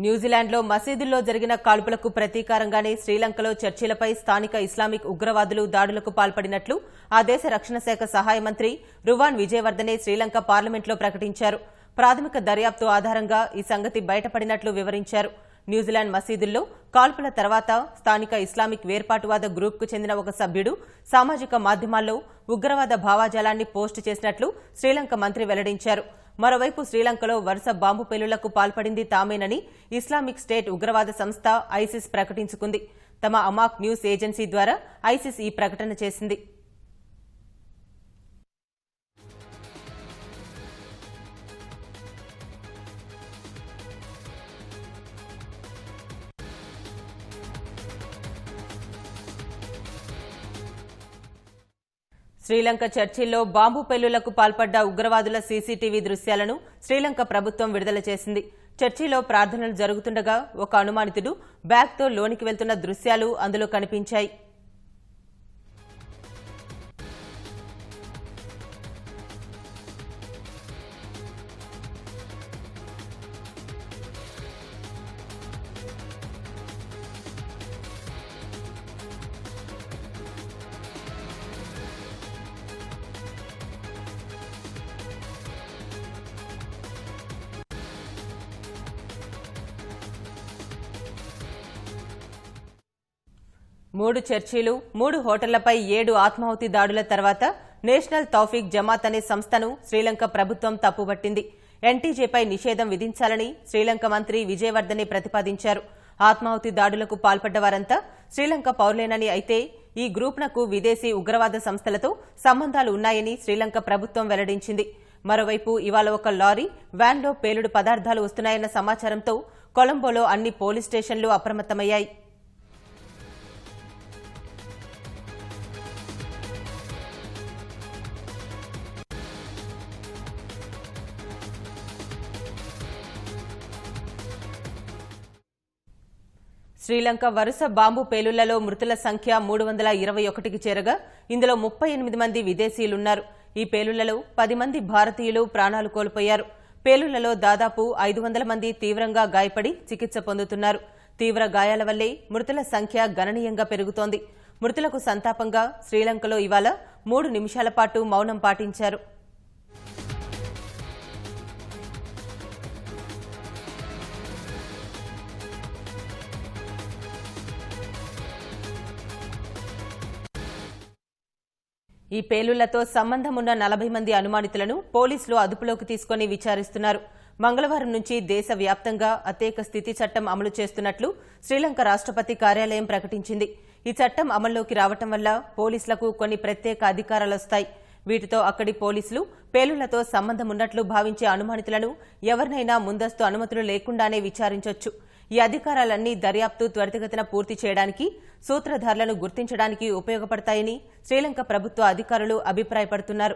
న్యూజిలాండ్లో మసీదుల్లో జరిగిన కాల్పులకు ప్రతీకారంగానే శ్రీలంకలో చర్చిలపై స్థానిక ఇస్లామిక్ ఉగ్రవాదులు దాడులకు పాల్పడినట్లు ఆ దేశ రక్షణ శాఖ సహాయ మంత్రి రువాన్ విజయవర్ధనే శ్రీలంక పార్లమెంట్లో ప్రకటించారు. ప్రాథమిక దర్యాప్తు ఆధారంగా ఈ సంగతి బయటపడినట్లు వివరించారు. న్యూజిలాండ్ మసీదుల్లో కాల్పుల తర్వాత స్థానిక ఇస్లామిక్ వేర్పాటువాద గ్రూప్కు చెందిన ఒక సభ్యుడు సామాజిక మాధ్యమాల్లో ఉగ్రవాద భావాజాలాన్ని పోస్టు చేసినట్లు శ్రీలంక మంత్రి వెల్లడించారు. మరోవైపు శ్రీలంకలో వరుస బాంబు పేలుళ్లకు పాల్పడింది తామేనని ఇస్లామిక్ స్టేట్ ఉగ్రవాద సంస్థ ఐసిస్ ప్రకటించుకుంది. తమ అమాక్ న్యూస్ ఏజెన్సీ ద్వారా ఐసిస్ ఈ ప్రకటన చేసింది. శ్రీలంక చర్చిల్లో బాంబు పేలుళ్లకు పాల్పడ్డ ఉగ్రవాదుల సీసీటీవీ దృశ్యాలను శ్రీలంక ప్రభుత్వం విడుదల చేసింది. చర్చిలో ప్రార్థనలు జరుగుతుండగా ఒక అనుమానితుడు బ్యాగ్తో లోనికి వెళ్తున్న దృశ్యాలు అందులో కనిపించాయి. మూడు చర్చీలు 3 హోటళ్లపై 7 ఆత్మాహుతి దాడుల తర్వాత నేషనల్ తౌఫీక్ జమాత్ అనే సంస్థను శ్రీలంక ప్రభుత్వం తప్పుబట్టింది. ఎన్టీజేపై నిషేధం విధించాలని శ్రీలంక మంత్రి విజయవర్ధనే ప్రతిపాదించారు. ఆత్మాహుతి దాడులకు పాల్పడ్డ వారంతా శ్రీలంక పౌరులేనని, అయితే ఈ గ్రూప్నకు విదేశీ ఉగ్రవాద సంస్థలతో సంబంధాలు ఉన్నాయని శ్రీలంక ప్రభుత్వం వెల్లడించింది. మరోవైపు ఇవాళ ఒక లారీ వ్యాన్లో పేలుడు పదార్థాలు వస్తున్నాయన్న సమాచారంతో కొలంబోలో అన్ని పోలీస్ స్టేషన్లు అప్రమత్తమయ్యాయి. శ్రీలంక వరుస బాంబు పేలుళ్లలో మృతుల సంఖ్య 321కి చేరగా ఇందులో 38 మంది విదేశీయులున్నారు. ఈ పేలుళ్లలో 10 మంది భారతీయులు ప్రాణాలు కోల్పోయారు. పేలుళ్లలో దాదాపు 500 మంది తీవ్రంగా గాయపడి చికిత్స పొందుతున్నారు. తీవ్ర గాయాల వల్లే మృతుల సంఖ్య గణనీయంగా పెరుగుతోంది. మృతులకు సంతాపంగా శ్రీలంకలో ఇవాళ 3 నిమిషాల పాటు మౌనం పాటించారు. ఈ పేలుళ్లతో సంబంధం ఉన్న 40 మంది అనుమానితులను పోలీసులు అదుపులోకి తీసుకుని విచారిస్తున్నారు. మంగళవారం నుంచి దేశవ్యాప్తంగా అత్యేక స్థితి చట్టం అమలు చేస్తున్నట్లు శ్రీలంక రాష్ట్రపతి కార్యాలయం ప్రకటించింది. ఈ చట్టం అమల్లోకి రావడం వల్ల పోలీసులకు కొన్ని ప్రత్యేక అధికారాలొస్తాయి. వీటితో అక్కడి పోలీసులు పేలుళ్లతో సంబంధం ఉన్నట్లు భావించే అనుమానితులను ఎవరినైనా ముందస్తు అనుమతులు లేకుండానే విచారించొచ్చు. ఈ అధికారాలన్నీ దర్యాప్తు త్వరితగతిన పూర్తి చేయడానికి, సూత్రధారులను గుర్తించడానికి ఉపయోగపడతాయని శ్రీలంక ప్రభుత్వ అధికారులు అభిప్రాయపడుతున్నారు.